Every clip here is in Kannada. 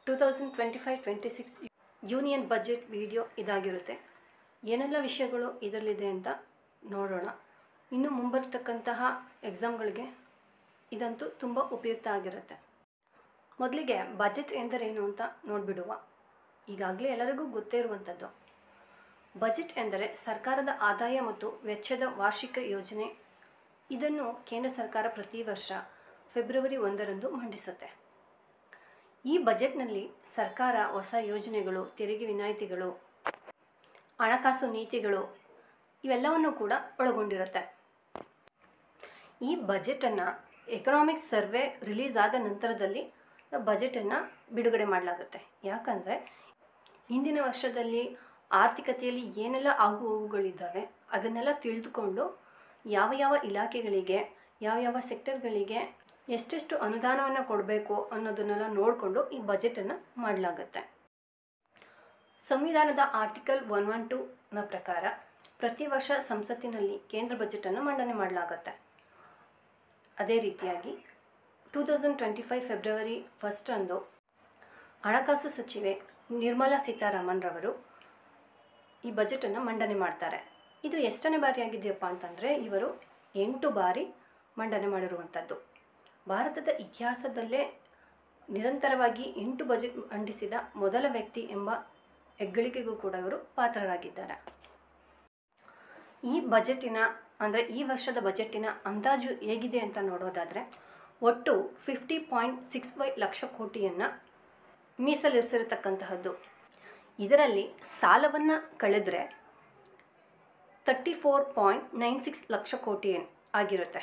2025-26 ಯೂನಿಯನ್ ಬಜೆಟ್ ವಿಡಿಯೋ ಇದಾಗಿರುತ್ತೆ. ಏನೆಲ್ಲ ವಿಷಯಗಳು ಇದರಲ್ಲಿದೆ ಅಂತ ನೋಡೋಣ. ಇನ್ನು ಮುಂಬರ್ತಕ್ಕಂತಹ ಎಕ್ಸಾಮ್ಗಳಿಗೆ ಇದಂತೂ ತುಂಬ ಉಪಯುಕ್ತ ಆಗಿರುತ್ತೆ. ಮೊದಲಿಗೆ ಬಜೆಟ್ ಎಂದರೇನು ಅಂತ ನೋಡಿಬಿಡುವ. ಈಗಾಗಲೇ ಎಲ್ಲರಿಗೂ ಗೊತ್ತೇ ಇರುವಂಥದ್ದು. ಬಜೆಟ್ ಎಂದರೆ ಸರ್ಕಾರದ ಆದಾಯ ಮತ್ತು ವೆಚ್ಚದ ವಾರ್ಷಿಕ ಯೋಜನೆ. ಇದನ್ನು ಕೇಂದ್ರ ಸರ್ಕಾರ ಪ್ರತಿ ವರ್ಷ ಫೆಬ್ರವರಿ 1ರಂದು ಮಂಡಿಸುತ್ತೆ. ಈ ಬಜೆಟ್ನಲ್ಲಿ ಸರ್ಕಾರ ಹೊಸ ಯೋಜನೆಗಳು, ತೆರಿಗೆ ವಿನಾಯಿತಿಗಳು, ಹಣಕಾಸು ನೀತಿಗಳು ಇವೆಲ್ಲವನ್ನು ಕೂಡ ಒಳಗೊಂಡಿರುತ್ತೆ. ಈ ಬಜೆಟನ್ನು ಎಕನಾಮಿಕ್ಸ್ ಸರ್ವೆ ರಿಲೀಸ್ ಆದ ನಂತರದಲ್ಲಿ ಬಜೆಟನ್ನು ಬಿಡುಗಡೆ ಮಾಡಲಾಗುತ್ತೆ. ಯಾಕಂದರೆ ಹಿಂದಿನ ವರ್ಷದಲ್ಲಿ ಆರ್ಥಿಕತೆಯಲ್ಲಿ ಏನೆಲ್ಲ ಆಗುಹೋಗುಗಳಿದ್ದಾವೆ ಅದನ್ನೆಲ್ಲ ತಿಳಿದುಕೊಂಡು ಯಾವ ಯಾವ ಇಲಾಖೆಗಳಿಗೆ, ಯಾವ ಸೆಕ್ಟರ್ಗಳಿಗೆ ಎಷ್ಟೆಷ್ಟು ಅನುದಾನವನ್ನು ಕೊಡಬೇಕು ಅನ್ನೋದನ್ನೆಲ್ಲ ನೋಡಿಕೊಂಡು ಈ ಬಜೆಟನ್ನು ಮಾಡಲಾಗುತ್ತೆ. ಸಂವಿಧಾನದ ಆರ್ಟಿಕಲ್ 112ನ ಪ್ರಕಾರ ಪ್ರತಿ ವರ್ಷ ಸಂಸತ್ತಿನಲ್ಲಿ ಕೇಂದ್ರ ಬಜೆಟನ್ನು ಮಂಡನೆ ಮಾಡಲಾಗುತ್ತೆ. ಅದೇ ರೀತಿಯಾಗಿ 2025 ಫೆಬ್ರವರಿ 1ರಂದು ಹಣಕಾಸು ಸಚಿವೆ ನಿರ್ಮಲಾ ಸೀತಾರಾಮನ್ ರವರು ಈ ಬಜೆಟನ್ನು ಮಂಡನೆ ಮಾಡ್ತಾರೆ. ಇದು ಎಷ್ಟನೇ ಬಾರಿ ಆಗಿದೆಯಪ್ಪ ಅಂತಂದರೆ ಇವರು 8 ಬಾರಿ ಮಂಡನೆ ಮಾಡಿರುವಂಥದ್ದು. ಭಾರತದ ಇತಿಹಾಸದಲ್ಲೇ ನಿರಂತರವಾಗಿ 8 ಬಜೆಟ್ ಮಂಡಿಸಿದ ಮೊದಲ ವ್ಯಕ್ತಿ ಎಂಬ ಹೆಗ್ಗಳಿಕೆಗೂ ಕೂಡ ಇವರು ಪಾತ್ರರಾಗಿದ್ದಾರೆ. ಈ ವರ್ಷದ ಬಜೆಟಿನ ಅಂದಾಜು ಹೇಗಿದೆ ಅಂತ ನೋಡೋದಾದರೆ ಒಟ್ಟು 50.65 ಲಕ್ಷ ಕೋಟಿಯನ್ನು ಮೀಸಲಿರಿಸಿರತಕ್ಕಂತಹದ್ದು. ಇದರಲ್ಲಿ ಸಾಲವನ್ನು ಕಳೆದರೆ 34.96 ಲಕ್ಷ ಕೋಟಿ ಆಗಿರುತ್ತೆ.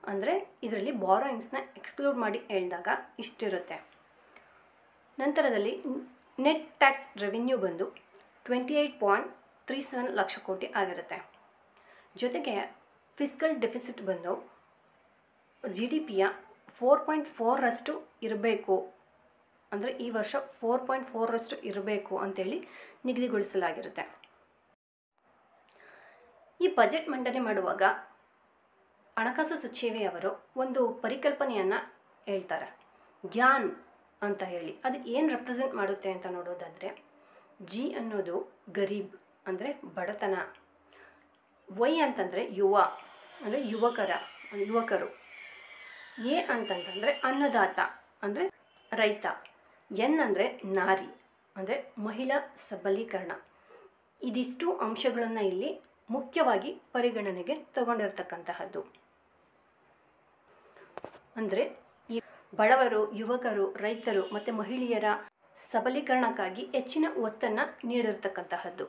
ಅಂದರೆ ಇದರಲ್ಲಿ ಬಾರೋಯಿಂಗ್ಸ್ನ ಎಕ್ಸ್ಕ್ಲೂಡ್ ಮಾಡಿ ಹೇಳಿದಾಗ ಇಷ್ಟಿರುತ್ತೆ. ನಂತರದಲ್ಲಿ ನೆಟ್ ಟ್ಯಾಕ್ಸ್ ರೆವಿನ್ಯೂ ಬಂದು 28.37 ಲಕ್ಷ ಕೋಟಿ ಆಗಿರುತ್ತೆ. ಜೊತೆಗೆ ಫಿಸ್ಕಲ್ ಡೆಫಿಸಿಟ್ ಬಂದು GDPಯ 4.4ರಷ್ಟು ಇರಬೇಕು. ಅಂದರೆ ಈ ವರ್ಷ 4.4ರಷ್ಟು ಇರಬೇಕು ಅಂತೇಳಿ ನಿಗದಿಗೊಳಿಸಲಾಗಿರುತ್ತೆ. ಈ ಬಜೆಟ್ ಮಂಡನೆ ಮಾಡುವಾಗ ಹಣಕಾಸು ಸಚಿವೆಯವರು ಒಂದು ಪರಿಕಲ್ಪನೆಯನ್ನು ಹೇಳ್ತಾರೆ, ಗ್ಯಾನ್ ಅಂತ ಹೇಳಿ. ಅದು ಏನು ರೆಪ್ರೆಸೆಂಟ್ ಮಾಡುತ್ತೆ ಅಂತ ನೋಡೋದಾದರೆ G ಅನ್ನೋದು ಗರೀಬ್ ಅಂದರೆ ಬಡತನ, Y ಅಂತಂದರೆ ಯುವ ಅಂದರೆ ಯುವಕರು, A ಅಂತಂತಂದರೆ ಅನ್ನದಾತ ಅಂದರೆ ರೈತ, N ಅಂದರೆ ನಾರಿ ಅಂದರೆ ಮಹಿಳಾ ಸಬಲೀಕರಣ. ಇದಿಷ್ಟು ಅಂಶಗಳನ್ನು ಇಲ್ಲಿ ಮುಖ್ಯವಾಗಿ ಪರಿಗಣನೆಗೆ ತಗೊಂಡಿರ್ತಕ್ಕಂತಹದ್ದು. ಅಂದರೆ ಈ ಬಡವರು, ಯುವಕರು, ರೈತರು ಮತ್ತು ಮಹಿಳೆಯರ ಸಬಲೀಕರಣಕ್ಕಾಗಿ ಹೆಚ್ಚಿನ ಒತ್ತನ್ನು ನೀಡಿರ್ತಕ್ಕಂತಹದ್ದು.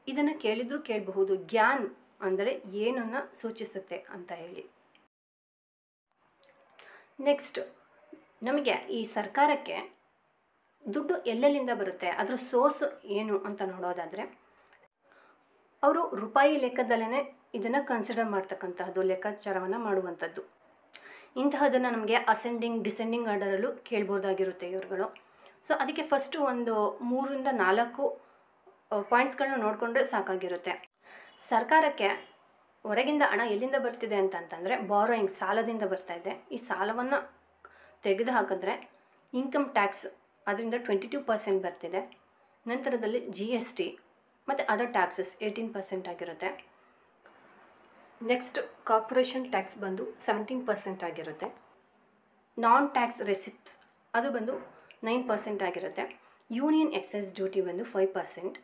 ಇದನ್ನು ಕೇಳಿದರೂ ಕೇಳಬಹುದು, ಗ್ಯಾನ್ ಅಂದರೆ ಏನನ್ನು ಸೂಚಿಸುತ್ತೆ ಅಂತ ಹೇಳಿ. ನೆಕ್ಸ್ಟ್, ನಮಗೆ ಈ ಸರ್ಕಾರಕ್ಕೆ ದುಡ್ಡು ಎಲ್ಲೆಲ್ಲಿಂದ ಬರುತ್ತೆ, ಅದರ ಸೋರ್ಸ್ ಏನು ಅಂತ ನೋಡೋದಾದರೆ ಅವರು ರೂಪಾಯಿ ಲೆಕ್ಕದಲ್ಲೇ ಇದನ್ನು ಕನ್ಸಿಡರ್ ಮಾಡ್ತಕ್ಕಂತಹದ್ದು, ಲೆಕ್ಕಾಚಾರವನ್ನು ಮಾಡುವಂಥದ್ದು. ಇಂತಹದನ್ನು ನಮಗೆ ಅಸೆಂಡಿಂಗ್ ಡಿಸೆಂಡಿಂಗ್ ಆರ್ಡರಲ್ಲೂ ಕೇಳ್ಬೋದಾಗಿರುತ್ತೆ ಇವ್ರುಗಳು. ಸೊ ಅದಕ್ಕೆ ಫಸ್ಟು ಒಂದು 3ರಿಂದ 4 ಪಾಯಿಂಟ್ಸ್ಗಳನ್ನ ನೋಡಿಕೊಂಡ್ರೆ ಸಾಕಾಗಿರುತ್ತೆ. ಸರ್ಕಾರಕ್ಕೆ ಹೊರಗಿಂದ ಹಣ ಎಲ್ಲಿಂದ ಬರ್ತಿದೆ ಅಂತಂತಂದರೆ ಬಾರೋಯಿಂಗ್, ಸಾಲದಿಂದ ಬರ್ತಾ ಇದೆ. ಈ ಸಾಲವನ್ನು ತೆಗೆದು ಹಾಕಿದ್ರೆ ಇನ್ಕಮ್ ಟ್ಯಾಕ್ಸ್ ಅದರಿಂದ 22% ಬರ್ತಿದೆ. ನಂತರದಲ್ಲಿ GST ಮತ್ತು ಅದರ್ ಟ್ಯಾಕ್ಸಸ್ 18% ಆಗಿರುತ್ತೆ. ನೆಕ್ಸ್ಟ್ ಕಾರ್ಪೊರೇಷನ್ ಟ್ಯಾಕ್ಸ್ ಬಂದು 17% ಆಗಿರುತ್ತೆ. ನಾನ್ ಟ್ಯಾಕ್ಸ್ ರೆಸಿಪ್ಟ್ಸ್ ಅದು ಬಂದು 9% ಆಗಿರುತ್ತೆ. ಯೂನಿಯನ್ ಎಕ್ಸೈಸ್ ಡ್ಯೂಟಿ ಬಂದು 5%,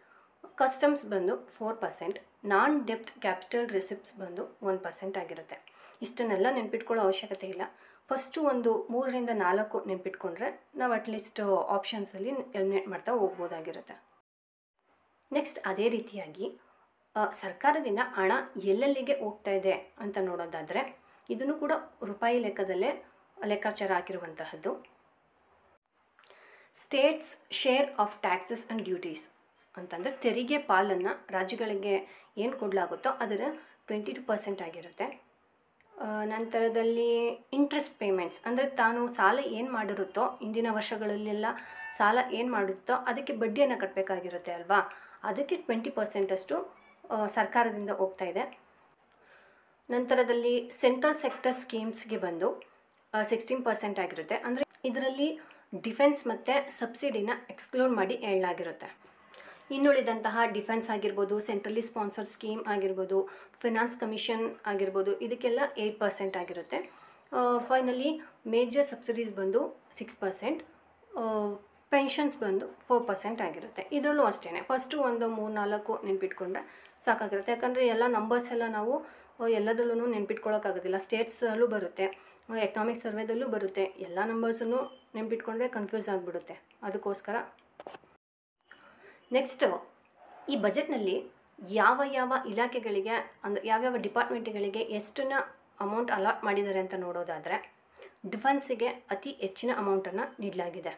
ಕಸ್ಟಮ್ಸ್ ಬಂದು 4%, ನಾನ್ ಡೆಪ್ಟ್ ಕ್ಯಾಪಿಟಲ್ ರೆಸಿಪ್ಟ್ಸ್ ಬಂದು 1% ಆಗಿರುತ್ತೆ. ಇಷ್ಟನ್ನೆಲ್ಲ ನೆನ್ಪಿಟ್ಕೊಳ್ಳೋ ಅವಶ್ಯಕತೆ ಇಲ್ಲ. ಫಸ್ಟು ಒಂದು 3ರಿಂದ 4 ನೆನ್ಪಿಟ್ಕೊಂಡ್ರೆ ನಾವು ಅಟ್ಲೀಸ್ಟ್ ಆಪ್ಷನ್ಸಲ್ಲಿ ಎಲಿಮಿನೇಟ್ ಮಾಡ್ತಾ ಹೋಗ್ಬೋದಾಗಿರುತ್ತೆ. ನೆಕ್ಸ್ಟ್ ಅದೇ ರೀತಿಯಾಗಿ ಸರ್ಕಾರದಿಂದ ಹಣ ಎಲ್ಲೆಲ್ಲಿಗೆ ಹೋಗ್ತಾ ಇದೆ ಅಂತ ನೋಡೋದಾದರೆ ಇದನ್ನು ಕೂಡ ರೂಪಾಯಿ ಲೆಕ್ಕದಲ್ಲೇ ಲೆಕ್ಕಾಚಾರ ಹಾಕಿರುವಂತಹದ್ದು. States share of taxes and duties ಅಂತಂದರೆ ತೆರಿಗೆ ಪಾಲನ್ನು ರಾಜ್ಯಗಳಿಗೆ ಏನು ಕೊಡಲಾಗುತ್ತೋ ಅದರ 22% ಆಗಿರುತ್ತೆ. ನಂತರದಲ್ಲಿ ಇಂಟ್ರೆಸ್ಟ್ ಪೇಮೆಂಟ್ಸ್ ಅಂದರೆ ತಾನು ಸಾಲ ಏನು ಮಾಡಿರುತ್ತೋ, ಇಂದಿನ ವರ್ಷಗಳಲ್ಲೆಲ್ಲ ಸಾಲ ಏನು ಮಾಡುತ್ತೋ ಅದಕ್ಕೆ ಬಡ್ಡಿಯನ್ನು ಕಟ್ಟಬೇಕಾಗಿರುತ್ತೆ ಅಲ್ವಾ, ಅದಕ್ಕೆ 20% ಸರ್ಕಾರದಿಂದ ಹೋಗ್ತಾ ಇದೆ. ನಂತರದಲ್ಲಿ ಸೆಂಟ್ರಲ್ ಸೆಕ್ಟರ್ ಸ್ಕೀಮ್ಸ್ಗೆ ಬಂದು 16% ಆಗಿರುತ್ತೆ. ಅಂದರೆ ಇದರಲ್ಲಿ ಡಿಫೆನ್ಸ್ ಮತ್ತು ಸಬ್ಸಿಡಿನ ಎಕ್ಸ್ಕ್ಲೂಡ್ ಮಾಡಿ ಹೇಳಲಾಗಿರುತ್ತೆ. ಇನ್ನುಳಿದಂತಹ ಡಿಫೆನ್ಸ್ ಆಗಿರ್ಬೋದು, ಸೆಂಟ್ರಲಿ ಸ್ಪಾನ್ಸರ್ಡ್ ಸ್ಕೀಮ್ ಆಗಿರ್ಬೋದು, ಫಿನಾನ್ಸ್ ಕಮಿಷನ್ ಆಗಿರ್ಬೋದು, ಇದಕ್ಕೆಲ್ಲ 8% ಆಗಿರುತ್ತೆ. ಫೈನಲಿ ಮೇಜರ್ ಸಬ್ಸಿಡೀಸ್ ಬಂದು 6%, ಪೆನ್ಷನ್ಸ್ ಬಂದು 4% ಆಗಿರುತ್ತೆ. ಇದರಲ್ಲೂ ಅಷ್ಟೇ ಫಸ್ಟು ಒಂದು 3-4 ನೆನ್ಪಿಟ್ಕೊಂಡ್ರೆ ಸಾಕಾಗಿರುತ್ತೆ. ಯಾಕಂದರೆ ಎಲ್ಲ ನಂಬರ್ಸ್ ಎಲ್ಲ ನಾವು ಎಲ್ಲದರಲ್ಲೂ ನೆನ್ಪಿಟ್ಕೊಳ್ಳೋಕ್ಕಾಗೋದಿಲ್ಲ. ಸ್ಟೇಟ್ಸಲ್ಲೂ ಬರುತ್ತೆ, ಎಕನಾಮಿಕ್ ಸರ್ವೇದಲ್ಲೂ ಬರುತ್ತೆ. ಎಲ್ಲ ನಂಬರ್ಸನ್ನು ನೆನ್ಪಿಟ್ಕೊಂಡ್ರೆ ಕನ್ಫ್ಯೂಸ್ ಆಗಿಬಿಡುತ್ತೆ. ಅದಕ್ಕೋಸ್ಕರ ನೆಕ್ಸ್ಟು ಈ ಬಜೆಟ್ನಲ್ಲಿ ಯಾವ ಯಾವ ಇಲಾಖೆಗಳಿಗೆ ಅಂದರೆ ಯಾವ್ಯಾವ ಡಿಪಾರ್ಟ್ಮೆಂಟ್ಗಳಿಗೆ ಎಷ್ಟನ್ನು ಅಮೌಂಟ್ ಅಲಾಟ್ ಮಾಡಿದ್ದಾರೆ ಅಂತ ನೋಡೋದಾದರೆ, ಡಿಫೆನ್ಸಿಗೆ ಅತಿ ಹೆಚ್ಚಿನ ಅಮೌಂಟನ್ನು ನೀಡಲಾಗಿದೆ.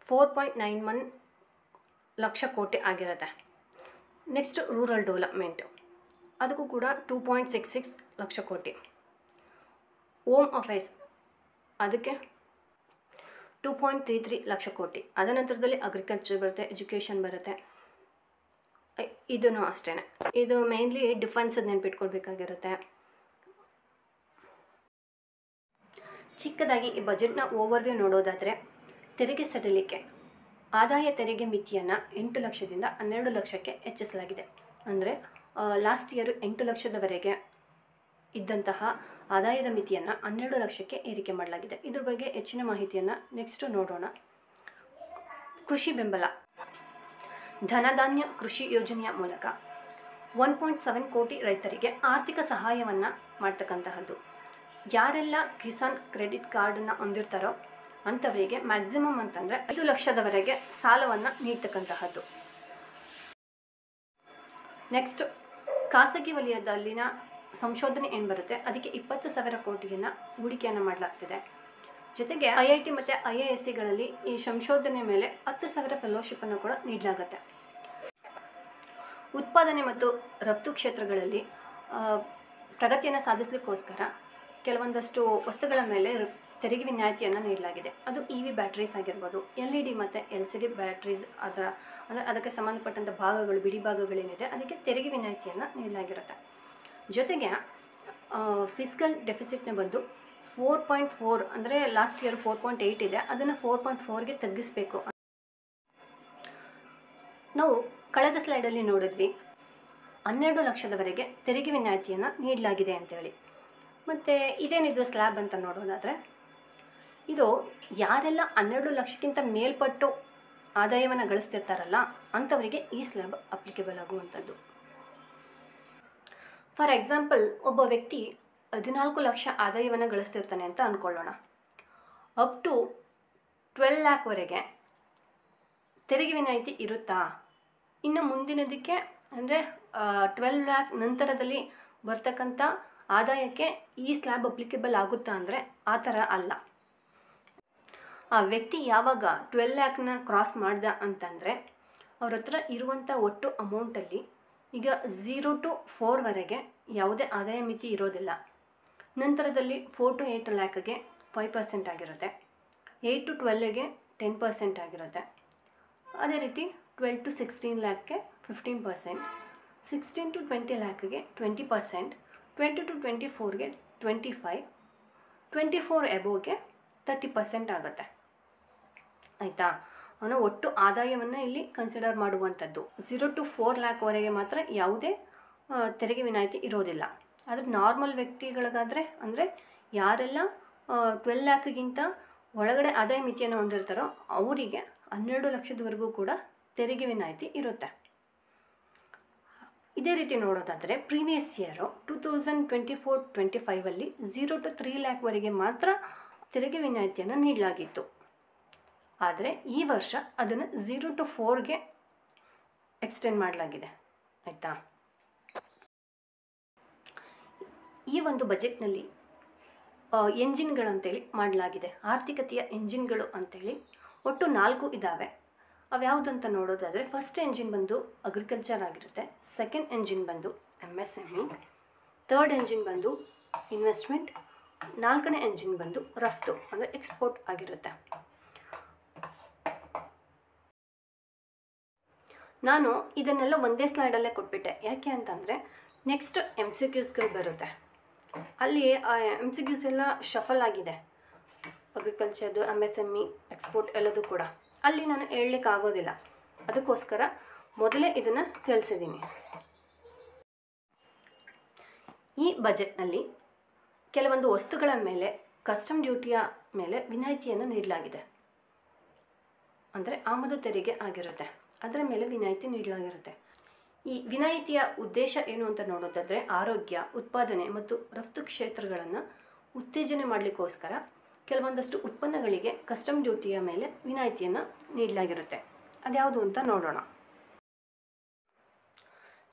4.91 ಲಕ್ಷ ಕೋಟಿ ಆಗಿರುತ್ತೆ. ನೆಕ್ಸ್ಟ್ ರೂರಲ್ ಡೆವಲಪ್ಮೆಂಟು, ಅದಕ್ಕೂ ಕೂಡ 2.66 ಲಕ್ಷ ಕೋಟಿ. ಹೋಮ್ ಅಫೇರ್ಸ್ ಅದಕ್ಕೆ 2.33 ಲಕ್ಷ ಕೋಟಿ. ಅದರ ನಂತರದಲ್ಲಿ ಅಗ್ರಿಕಲ್ಚರ್ ಬರುತ್ತೆ, ಎಜುಕೇಷನ್ ಬರುತ್ತೆ. ಇದೂ ಅಷ್ಟೇ, ಇದು ಮೇನ್ಲಿ ಡಿಫೆನ್ಸ್ ನೆನ್ಪಿಟ್ಕೊಳ್ಬೇಕಾಗಿರುತ್ತೆ. ಚಿಕ್ಕದಾಗಿ ಈ ಬಜೆಟ್ನ ಓವರ್ವ್ಯೂ ನೋಡೋದಾದರೆ, ತೆರಿಗೆ ಸಡಿಲಿಕೆ ಆದಾಯ ತೆರಿಗೆ ಮಿತಿಯನ್ನು 8 ಲಕ್ಷದಿಂದ 12 ಲಕ್ಷಕ್ಕೆ ಹೆಚ್ಚಿಸಲಾಗಿದೆ. ಅಂದರೆ ಲಾಸ್ಟ್ ಇಯರು 8 ಲಕ್ಷದವರೆಗೆ ಇದ್ದಂತಹ ಆದಾಯದ ಮಿತಿಯನ್ನು 12 ಲಕ್ಷಕ್ಕೆ ಏರಿಕೆ ಮಾಡಲಾಗಿದೆ. ಇದ್ರ ಬಗ್ಗೆ ಹೆಚ್ಚಿನ ಮಾಹಿತಿಯನ್ನು ನೆಕ್ಸ್ಟು ನೋಡೋಣ. ಕೃಷಿ ಬೆಂಬಲ, ಧನಧಾನ್ಯ ಕೃಷಿ ಯೋಜನೆಯ ಮೂಲಕ 1.7 ಕೋಟಿ ರೈತರಿಗೆ ಆರ್ಥಿಕ ಸಹಾಯವನ್ನು ಮಾಡ್ತಕ್ಕಂತಹದ್ದು. ಯಾರೆಲ್ಲ ಕಿಸಾನ್ ಕ್ರೆಡಿಟ್ ಕಾರ್ಡನ್ನು ಹೊಂದಿರ್ತಾರೋ ಅಂಥವರಿಗೆ ಮ್ಯಾಕ್ಸಿಮಮ್ ಅಂತಂದರೆ 5 ಲಕ್ಷದವರೆಗೆ ಸಾಲವನ್ನು ನೀಡ್ತಕ್ಕಂತಹದ್ದು. ನೆಕ್ಸ್ಟ್ ಖಾಸಗಿ ವಲಯದಲ್ಲಿನ ಸಂಶೋಧನೆ ಏನು ಬರುತ್ತೆ ಅದಕ್ಕೆ 20,000 ಕೋಟಿಯನ್ನು ಹೂಡಿಕೆಯನ್ನು ಮಾಡಲಾಗ್ತಿದೆ. ಜೊತೆಗೆ IIT ಮತ್ತು IISCಗಳಲ್ಲಿ ಈ ಸಂಶೋಧನೆ ಮೇಲೆ 10,000 ಫೆಲೋಶಿಪ್ಪನ್ನು ಕೂಡ ನೀಡಲಾಗುತ್ತೆ. ಉತ್ಪಾದನೆ ಮತ್ತು ರಫ್ತು ಕ್ಷೇತ್ರಗಳಲ್ಲಿ ಪ್ರಗತಿಯನ್ನು ಸಾಧಿಸಲಿಕ್ಕೋಸ್ಕರ ಕೆಲವೊಂದಷ್ಟು ವಸ್ತುಗಳ ಮೇಲೆ ತೆರಿಗೆ ವಿನಾಯಿತಿಯನ್ನು ನೀಡಲಾಗಿದೆ. ಅದು EV ಬ್ಯಾಟ್ರೀಸ್ ಆಗಿರ್ಬೋದು, LED ಮತ್ತು LCD ಬ್ಯಾಟ್ರೀಸ್, ಅದಕ್ಕೆ ಸಂಬಂಧಪಟ್ಟಂಥ ಭಾಗಗಳು, ಬಿಡಿ ಭಾಗಗಳೇನಿದೆ ಅದಕ್ಕೆ ತೆರಿಗೆ ವಿನಾಯಿತಿಯನ್ನು ನೀಡಲಾಗಿರುತ್ತೆ. ಜೊತೆಗೆ ಫಿಸ್ಕಲ್ ಡೆಫಿಸಿಟ್ನ ಬಂದು 4.4 ಅಂದರೆ ಲಾಸ್ಟ್ ಇಯರ್ 4.8 ಇದೆ, ಅದನ್ನು 4.4ಗೆ ತಗ್ಗಿಸಬೇಕು. ನಾವು ಕಳೆದ ಸ್ಲೈಡಲ್ಲಿ ನೋಡಿದ್ವಿ 12 ಲಕ್ಷದವರೆಗೆ ತೆರಿಗೆ ವಿನಾಯಿತಿಯನ್ನು ನೀಡಲಾಗಿದೆ ಅಂತೇಳಿ. ಮತ್ತು ಇದೇನಿದು ಸ್ಲ್ಯಾಬ್ ಅಂತ ನೋಡೋದಾದರೆ, ಇದು ಯಾರೆಲ್ಲ 12 ಲಕ್ಷಕ್ಕಿಂತ ಮೇಲ್ಪಟ್ಟು ಆದಾಯವನ್ನು ಗಳಿಸ್ತಿರ್ತಾರಲ್ಲ ಅಂಥವರಿಗೆ ಈ ಸ್ಲ್ಯಾಬ್ ಅಪ್ಲಿಕೇಬಲ್ ಆಗುವಂಥದ್ದು. ಫಾರ್ ಎಕ್ಸಾಂಪಲ್, ಒಬ್ಬ ವ್ಯಕ್ತಿ 14 ಲಕ್ಷ ಆದಾಯವನ್ನು ಗಳಿಸ್ತಿರ್ತಾನೆ ಅಂತ ಅಂದ್ಕೊಳ್ಳೋಣ. ಅಪ್ ಟು 12 ಲ್ಯಾಕ್ವರೆಗೆ ತೆರಿಗೆ ವಿನಾಯಿತಿ ಇರುತ್ತಾ? ಇನ್ನು ಮುಂದಿನದಕ್ಕೆ ಅಂದರೆ 12 ಲ್ಯಾಕ್ ನಂತರದಲ್ಲಿ ಬರ್ತಕ್ಕಂಥ ಆದಾಯಕ್ಕೆ ಈ ಸ್ಲ್ಯಾಬ್ ಅಪ್ಲಿಕೇಬಲ್ ಆಗುತ್ತಾ ಅಂದರೆ ಆ ಥರ ಅಲ್ಲ. ಆ ವ್ಯಕ್ತಿ ಯಾವಾಗ 12 ಲ್ಯಾಕ್ನ ಕ್ರಾಸ್ ಮಾಡ್ದ ಅಂತಂದರೆ ಅವ್ರ ಹತ್ರ ಇರುವಂಥ ಒಟ್ಟು ಅಮೌಂಟಲ್ಲಿ ಈಗ 0 to 4ವರೆಗೆ ಯಾವುದೇ ಆದಾಯ ಮಿತಿ ಇರೋದಿಲ್ಲ. ನಂತರದಲ್ಲಿ 4 to 8 ಲ್ಯಾಕ್ಗೆ 5% ಆಗಿರುತ್ತೆ, 8 to 12ಗೆ 10% ಆಗಿರುತ್ತೆ. ಅದೇ ರೀತಿ 12 to 16 ಲ್ಯಾಕ್ಗೆ 15%, 16 to 20 ಲ್ಯಾಕ್ಗೆ 20%, 20 to 24ಗೆ 25%, 24 ಎಬೋಗೆ 30% ಆಗುತ್ತೆ. ಆಯಿತಾ? ಅವನು ಒಟ್ಟು ಆದಾಯವನ್ನು ಇಲ್ಲಿ ಕನ್ಸಿಡರ್ ಮಾಡುವಂಥದ್ದು. 0 to 4 ಲ್ಯಾಕ್ವರೆಗೆ ಮಾತ್ರ ಯಾವುದೇ ತೆರಿಗೆ ವಿನಾಯಿತಿ ಇರೋದಿಲ್ಲ. ಆದರೆ ನಾರ್ಮಲ್ ವ್ಯಕ್ತಿಗಳಿಗಾದರೆ ಅಂದರೆ ಯಾರೆಲ್ಲ 12 ಲ್ಯಾಕ್ಗಿಂತ ಒಳಗಡೆ ಆದಾಯ ಮಿತಿಯನ್ನು ಹೊಂದಿರ್ತಾರೋ ಅವರಿಗೆ 12 ಲಕ್ಷದವರೆಗೂ ಕೂಡ ತೆರಿಗೆ ವಿನಾಯಿತಿ ಇರುತ್ತೆ. ಇದೇ ರೀತಿ ನೋಡೋದಾದರೆ ಪ್ರೀವಿಯಸ್ ಇಯರು 2024-25 0 to 3 ಲ್ಯಾಕ್ವರೆಗೆ ಮಾತ್ರ ತೆರಿಗೆ ವಿನಾಯಿತಿಯನ್ನು ನೀಡಲಾಗಿತ್ತು. ಆದರೆ ಈ ವರ್ಷ ಅದನ್ನು 0 to 4ಗೆ ಎಕ್ಸ್ಟೆಂಡ್ ಮಾಡಲಾಗಿದೆ. ಆಯಿತಾ? ಈ ಒಂದು ಬಜೆಟ್ನಲ್ಲಿ ಎಂಜಿನ್ಗಳಂತೇಳಿ ಮಾಡಲಾಗಿದೆ. ಆರ್ಥಿಕತೆಯ ಎಂಜಿನ್ಗಳು ಅಂತೇಳಿ ಒಟ್ಟು 4 ಇದ್ದಾವೆ. ಅವ್ಯಾವುದು ಅಂತ ನೋಡೋದಾದರೆ, ಫಸ್ಟ್ ಎಂಜಿನ್ ಬಂದು ಅಗ್ರಿಕಲ್ಚರ್ ಆಗಿರುತ್ತೆ, ಸೆಕೆಂಡ್ ಎಂಜಿನ್ ಬಂದು MSME, ಥರ್ಡ್ ಎಂಜಿನ್ ಬಂದು ಇನ್ವೆಸ್ಟ್ಮೆಂಟ್, 4ನೇ ಎಂಜಿನ್ ಬಂದು ರಫ್ತು ಅಂದರೆ ಎಕ್ಸ್ಪೋರ್ಟ್ ಆಗಿರುತ್ತೆ. ನಾನು ಇದನ್ನೆಲ್ಲ ಒಂದೇ ಸ್ಲೈಡಲ್ಲೇ ಕೊಟ್ಬಿಟ್ಟೆ. ಯಾಕೆ ಅಂತಂದರೆ ನೆಕ್ಸ್ಟ್ MCQಸ್ಗಳು ಬರುತ್ತೆ, ಅಲ್ಲಿ MCQಸ್ ಎಲ್ಲ ಶಫಲ್ ಆಗಿದೆ. ಅಗ್ರಿಕಲ್ಚರ್ದು MSME ಎಕ್ಸ್ಪೋರ್ಟ್ ಎಲ್ಲದೂ ಕೂಡ ಅಲ್ಲಿ ನಾನು ಹೇಳಲಿಕ್ಕೆ ಆಗೋದಿಲ್ಲ. ಅದಕ್ಕೋಸ್ಕರ ಮೊದಲೇ ಇದನ್ನು ತಿಳಿಸಿದ್ದೀನಿ. ಈ ಬಜೆಟ್ನಲ್ಲಿ ಕೆಲವೊಂದು ವಸ್ತುಗಳ ಮೇಲೆ ಕಸ್ಟಮ್ ಡ್ಯೂಟಿಯ ಮೇಲೆ ವಿನಾಯಿತಿಯನ್ನು ನೀಡಲಾಗಿದೆ. ಅಂದರೆ ಆಮದು ತೆರಿಗೆ ಆಗಿರುತ್ತೆ, ಅದರ ಮೇಲೆ ವಿನಾಯಿತಿ ನೀಡಲಾಗಿರುತ್ತೆ. ಈ ವಿನಾಯಿತಿಯ ಉದ್ದೇಶ ಏನು ಅಂತ ನೋಡೋದಾದರೆ ಆರೋಗ್ಯ, ಉತ್ಪಾದನೆ ಮತ್ತು ರಫ್ತು ಕ್ಷೇತ್ರಗಳನ್ನು ಉತ್ತೇಜನೆ ಮಾಡಲಿಕ್ಕೋಸ್ಕರ ಕೆಲವೊಂದಷ್ಟು ಉತ್ಪನ್ನಗಳಿಗೆ ಕಸ್ಟಮ್ ಡ್ಯೂಟಿಯ ಮೇಲೆ ವಿನಾಯಿತಿಯನ್ನು ನೀಡಲಾಗಿರುತ್ತೆ. ಅದ್ಯಾವುದು ಅಂತ ನೋಡೋಣ.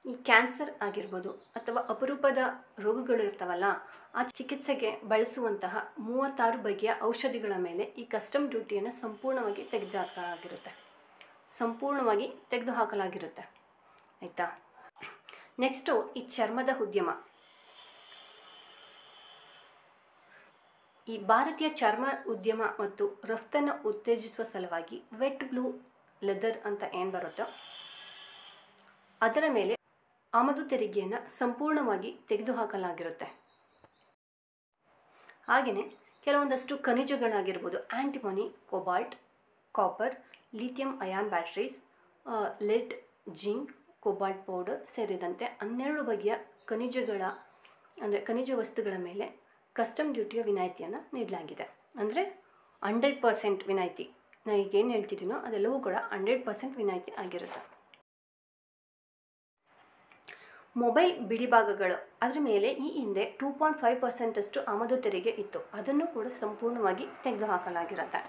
ಈ ಕ್ಯಾನ್ಸರ್ ಆಗಿರ್ಬೋದು ಅಥವಾ ಅಪರೂಪದ ರೋಗಗಳು ಇರ್ತಾವಲ್ಲ, ಆ ಚಿಕಿತ್ಸೆಗೆ ಬಳಸುವಂತಹ 36 ಬಗೆಯ ಔಷಧಿಗಳ ಮೇಲೆ ಈ ಕಸ್ಟಮ್ ಡ್ಯೂಟಿಯನ್ನು ಸಂಪೂರ್ಣವಾಗಿ ತೆಗೆದುಹಾಕಲಾಗಿರುತ್ತೆ. ಆಯಿತಾ? ನೆಕ್ಸ್ಟು ಈ ಚರ್ಮದ ಉದ್ಯಮ. ಈ ಭಾರತೀಯ ಚರ್ಮ ಉದ್ಯಮ ಮತ್ತು ರಫ್ತನ್ನು ಉತ್ತೇಜಿಸುವ ಸಲುವಾಗಿ ವೆಟ್ ಬ್ಲೂ ಲೆದರ್ ಅಂತ ಏನು ಬರುತ್ತೋ ಅದರ ಮೇಲೆ ಆಮದು ತೆರಿಗೆಯನ್ನು ಸಂಪೂರ್ಣವಾಗಿ ತೆಗೆದುಹಾಕಲಾಗಿರುತ್ತೆ. ಹಾಗೆಯೇ ಕೆಲವೊಂದಷ್ಟು ಖನಿಜಗಳಾಗಿರ್ಬೋದು, antimony, cobalt, copper, lithium ion batteries, lead, zinc, cobalt powder ಸೇರಿದಂತೆ 12 ಬಗೆಯ ಖನಿಜ ವಸ್ತುಗಳ ಮೇಲೆ ಕಸ್ಟಮ್ ಡ್ಯೂಟಿಯ ವಿನಾಯಿತಿಯನ್ನು ನೀಡಲಾಗಿದೆ. ಅಂದರೆ 100% ವಿನಾಯಿತಿ. ನಾನು ಈಗೇನು ಹೇಳ್ತಿದ್ದೀನೋ ಅದೆಲ್ಲವೂ ಕೂಡ 100% ವಿನಾಯಿತಿ ಆಗಿರುತ್ತೆ. ಮೊಬೈಲ್ ಬಿಡಿಭಾಗಗಳು, ಅದರ ಮೇಲೆ ಈ ಹಿಂದೆ 2.5% ಆಮದು ತೆರಿಗೆ ಇತ್ತು. ಅದನ್ನು ಕೂಡ ಸಂಪೂರ್ಣವಾಗಿ ತೆಗೆದುಹಾಕಲಾಗಿರುತ್ತೆ.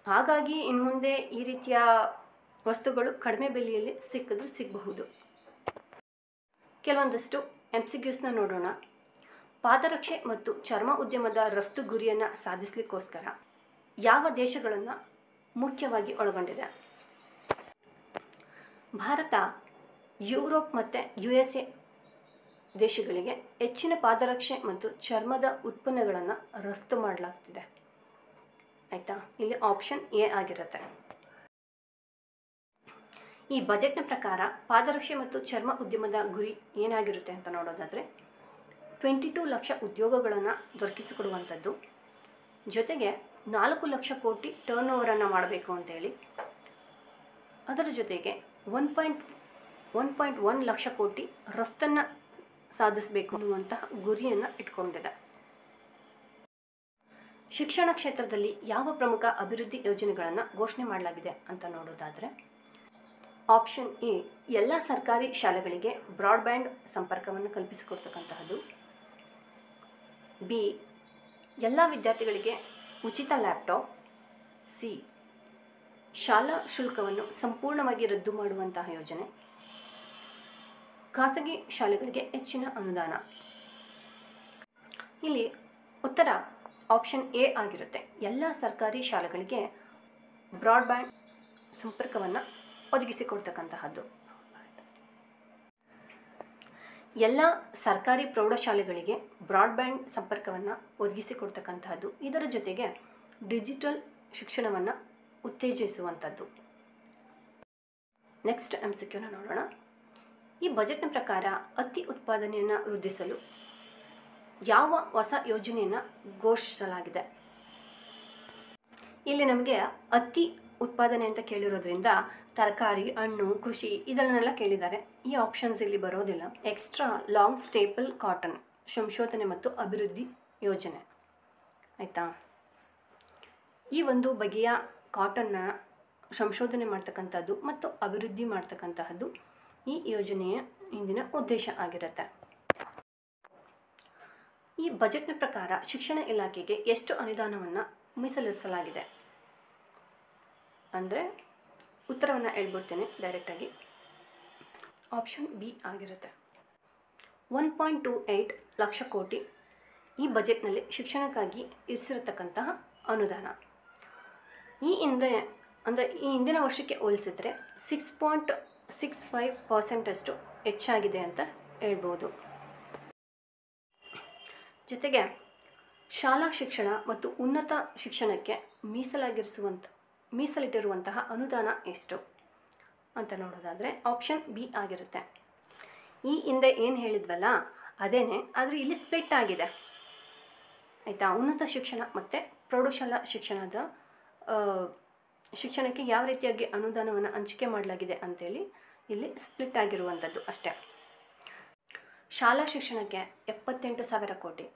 ಹಾಗಾಗಿ ಇನ್ನು ಮುಂದೆ ಈ ರೀತಿಯ ವಸ್ತುಗಳು ಕಡಿಮೆ ಬೆಲೆಯಲ್ಲಿ ಸಿಗಬಹುದು. ಕೆಲವೊಂದಷ್ಟು MCQsನ ನೋಡೋಣ. ಪಾದರಕ್ಷೆ ಮತ್ತು ಚರ್ಮ ಉದ್ಯಮದ ರಫ್ತು ಗುರಿಯನ್ನು ಸಾಧಿಸಲಿಕ್ಕೋಸ್ಕರ ಯಾವ ದೇಶಗಳನ್ನು ಮುಖ್ಯವಾಗಿ ಒಳಗೊಂಡಿದೆ? ಭಾರತ ಯುರೋಪ್ ಮತ್ತು USA ದೇಶಗಳಿಗೆ ಹೆಚ್ಚಿನ ಪಾದರಕ್ಷೆ ಮತ್ತು ಚರ್ಮದ ಉತ್ಪನ್ನಗಳನ್ನು ರಫ್ತು ಮಾಡಲಾಗ್ತಿದೆ. ಆಯಿತಾ? ಇಲ್ಲಿ ಆಪ್ಷನ್ ಎ ಆಗಿರುತ್ತೆ. ಈ ಬಜೆಟ್ನ ಪ್ರಕಾರ ಪಾದರಕ್ಷೆ ಮತ್ತು ಚರ್ಮ ಉದ್ಯಮದ ಗುರಿ ಏನಾಗಿರುತ್ತೆ ಅಂತ ನೋಡೋದಾದರೆ 22 ಲಕ್ಷ ಉದ್ಯೋಗಗಳನ್ನು ದೊರಕಿಸಿಕೊಡುವಂಥದ್ದು, ಜೊತೆಗೆ 4 ಲಕ್ಷ ಕೋಟಿ ಟರ್ನ್ ಓವರನ್ನು ಮಾಡಬೇಕು ಅಂತೇಳಿ, ಅದರ ಜೊತೆಗೆ 1.1 ಲಕ್ಷ ಕೋಟಿ ರಫ್ತನ್ನು ಸಾಧಿಸಬೇಕು ಅನ್ನುವಂತಹ ಗುರಿಯನ್ನು ಇಟ್ಕೊಂಡಿದೆ. ಶಿಕ್ಷಣ ಕ್ಷೇತ್ರದಲ್ಲಿ ಯಾವ ಪ್ರಮುಖ ಅಭಿವೃದ್ಧಿ ಯೋಜನೆಗಳನ್ನು ಘೋಷಣೆ ಮಾಡಲಾಗಿದೆ ಅಂತ ನೋಡೋದಾದರೆ ಆಪ್ಷನ್ ಎ, ಎಲ್ಲ ಸರ್ಕಾರಿ ಶಾಲೆಗಳಿಗೆ ಬ್ರಾಡ್ಬ್ಯಾಂಡ್ ಸಂಪರ್ಕವನ್ನು ಕಲ್ಪಿಸಿಕೊಡ್ತಕ್ಕಂತಹದ್ದು. ಬಿ, ಎಲ್ಲ ವಿದ್ಯಾರ್ಥಿಗಳಿಗೆ ಉಚಿತ ಲ್ಯಾಪ್ಟಾಪ್. ಸಿ, ಶಾಲಾ ಶುಲ್ಕವನ್ನು ಸಂಪೂರ್ಣವಾಗಿ ರದ್ದು ಮಾಡುವಂತಹ ಯೋಜನೆ. ಖಾಸಗಿ ಶಾಲೆಗಳಿಗೆ ಹೆಚ್ಚಿನ ಅನುದಾನ. ಇಲ್ಲಿ ಉತ್ತರ ಆಪ್ಷನ್ ಎ ಆಗಿರುತ್ತೆ. ಎಲ್ಲ ಸರ್ಕಾರಿ ಶಾಲೆಗಳಿಗೆ ಬ್ರಾಡ್ಬ್ಯಾಂಡ್ ಸಂಪರ್ಕವನ್ನು ಒದಗಿಸಿಕೊಡ್ತಕ್ಕಂತಹದ್ದು. ಎಲ್ಲ ಸರ್ಕಾರಿ ಪ್ರೌಢಶಾಲೆಗಳಿಗೆ ಬ್ರಾಡ್ಬ್ಯಾಂಡ್ ಸಂಪರ್ಕವನ್ನು ಒದಗಿಸಿಕೊಡ್ತಕ್ಕಂತಹದ್ದು, ಇದರ ಜೊತೆಗೆ ಡಿಜಿಟಲ್ ಶಿಕ್ಷಣವನ್ನು ಉತ್ತೇಜಿಸುವಂಥದ್ದು. ನೆಕ್ಸ್ಟ್ MCQನ ನೋಡೋಣ. ಈ ಬಜೆಟ್ನ ಪ್ರಕಾರ ಹತ್ತಿ ಉತ್ಪಾದನೆಯನ್ನು ವೃದ್ಧಿಸಲು ಯಾವ ಹೊಸ ಯೋಜನೆಯನ್ನು ಘೋಷಿಸಲಾಗಿದೆ? ಇಲ್ಲಿ ನಮಗೆ ಹತ್ತಿ ಉತ್ಪಾದನೆ ಅಂತ ಕೇಳಿರೋದ್ರಿಂದ ತರಕಾರಿ, ಹಣ್ಣು, ಕೃಷಿ ಇದನ್ನೆಲ್ಲ ಕೇಳಿದ್ದಾರೆ. ಈ ಆಪ್ಷನ್ಸ್ ಇಲ್ಲಿ ಬರೋದಿಲ್ಲ. ಎಕ್ಸ್ಟ್ರಾ ಲಾಂಗ್ ಸ್ಟೇಪಲ್ ಕಾಟನ್ ಸಂಶೋಧನೆ ಮತ್ತು ಅಭಿವೃದ್ಧಿ ಯೋಜನೆ. ಆಯಿತಾ? ಈ ಒಂದು ಬಗೆಯ ಕಾಟನ್ನ ಸಂಶೋಧನೆ ಮಾಡ್ತಕ್ಕಂಥದ್ದು ಮತ್ತು ಅಭಿವೃದ್ಧಿ ಮಾಡ್ತಕ್ಕಂತಹದ್ದು ಈ ಯೋಜನೆಯ ಹಿಂದಿನ ಉದ್ದೇಶ ಆಗಿರುತ್ತೆ. ಈ ಬಜೆಟ್ನ ಪ್ರಕಾರ ಶಿಕ್ಷಣ ಇಲಾಖೆಗೆ ಎಷ್ಟು ಅನುದಾನವನ್ನು ಮೀಸಲಿರಿಸಲಾಗಿದೆ ಅಂದರೆ ಉತ್ತರವನ್ನು ಹೇಳ್ಬಿಡ್ತೇನೆ ಡೈರೆಕ್ಟಾಗಿ. ಆಪ್ಷನ್ ಬಿ ಆಗಿರುತ್ತೆ. 1.28 ಲಕ್ಷ ಕೋಟಿ ಈ ಬಜೆಟ್ನಲ್ಲಿ ಶಿಕ್ಷಣಕ್ಕಾಗಿ ಇರಿಸಿರತಕ್ಕಂತಹ ಅನುದಾನ. ಈ ಹಿಂದಿನ ವರ್ಷಕ್ಕೆ ಹೋಲಿಸಿದರೆ 6.65% ಹೆಚ್ಚಾಗಿದೆ ಅಂತ ಹೇಳ್ಬೋದು. ಜೊತೆಗೆ ಶಾಲಾ ಶಿಕ್ಷಣ ಮತ್ತು ಉನ್ನತ ಶಿಕ್ಷಣಕ್ಕೆ ಮೀಸಲಿಟ್ಟಿರುವಂತಹ ಅನುದಾನ ಎಷ್ಟು ಅಂತ ನೋಡೋದಾದರೆ ಆಪ್ಷನ್ ಬಿ ಆಗಿರುತ್ತೆ. ಈ ಹಿಂದೆ ಏನು ಹೇಳಿದ್ವಲ್ಲ ಅದೇನೆ, ಆದರೆ ಇಲ್ಲಿ ಸ್ಪ್ಲಿಟ್ ಆಗಿದೆ. ಆಯಿತಾ? ಉನ್ನತ ಶಿಕ್ಷಣ ಮತ್ತು ಪ್ರೌಢಶಾಲಾ ಶಿಕ್ಷಣಕ್ಕೆ ಯಾವ ರೀತಿಯಾಗಿ ಅನುದಾನವನ್ನು ಹಂಚಿಕೆ ಮಾಡಲಾಗಿದೆ ಅಂತೇಳಿ ಇಲ್ಲಿ ಸ್ಪ್ಲಿಟ್ ಆಗಿರುವಂಥದ್ದು ಅಷ್ಟೇ. ಶಾಲಾ ಶಿಕ್ಷಣಕ್ಕೆ 78,000 ಕೋಟಿ,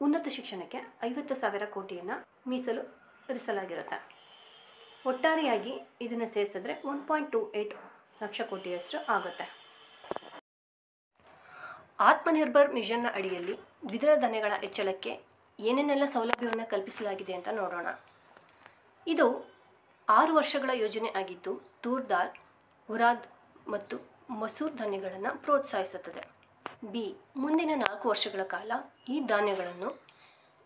ಉನ್ನತ ಶಿಕ್ಷಣಕ್ಕೆ 50,000 ಕೋಟಿಯನ್ನು ಮೀಸಲು ಇರಿಸಲಾಗಿರುತ್ತೆ. ಒಟ್ಟಾರೆಯಾಗಿ ಇದನ್ನು ಸೇರಿಸಿದ್ರೆ 1.28 ಲಕ್ಷ ಕೋಟಿಯಷ್ಟು ಆಗುತ್ತೆ. ಆತ್ಮನಿರ್ಭರ್ ಮಿಷನ್ನ ಅಡಿಯಲ್ಲಿ ದ್ವಿದಳ ಧಾನ್ಯಗಳ ಹೆಚ್ಚಳಕ್ಕೆ ಏನೇನೆಲ್ಲ ಸೌಲಭ್ಯವನ್ನು ಕಲ್ಪಿಸಲಾಗಿದೆ ಅಂತ ನೋಡೋಣ. ಇದು 6 ವರ್ಷಗಳ ಯೋಜನೆ ಆಗಿದ್ದು ತೂರ್ ದಾಲ್, ಉರಾದ್ ಮತ್ತು ಮಸೂರ್ ಧಾನ್ಯಗಳನ್ನು ಪ್ರೋತ್ಸಾಹಿಸುತ್ತದೆ. ಬಿ, ಮುಂದಿನ 4 ವರ್ಷಗಳ ಕಾಲ ಈ ಧಾನ್ಯಗಳನ್ನು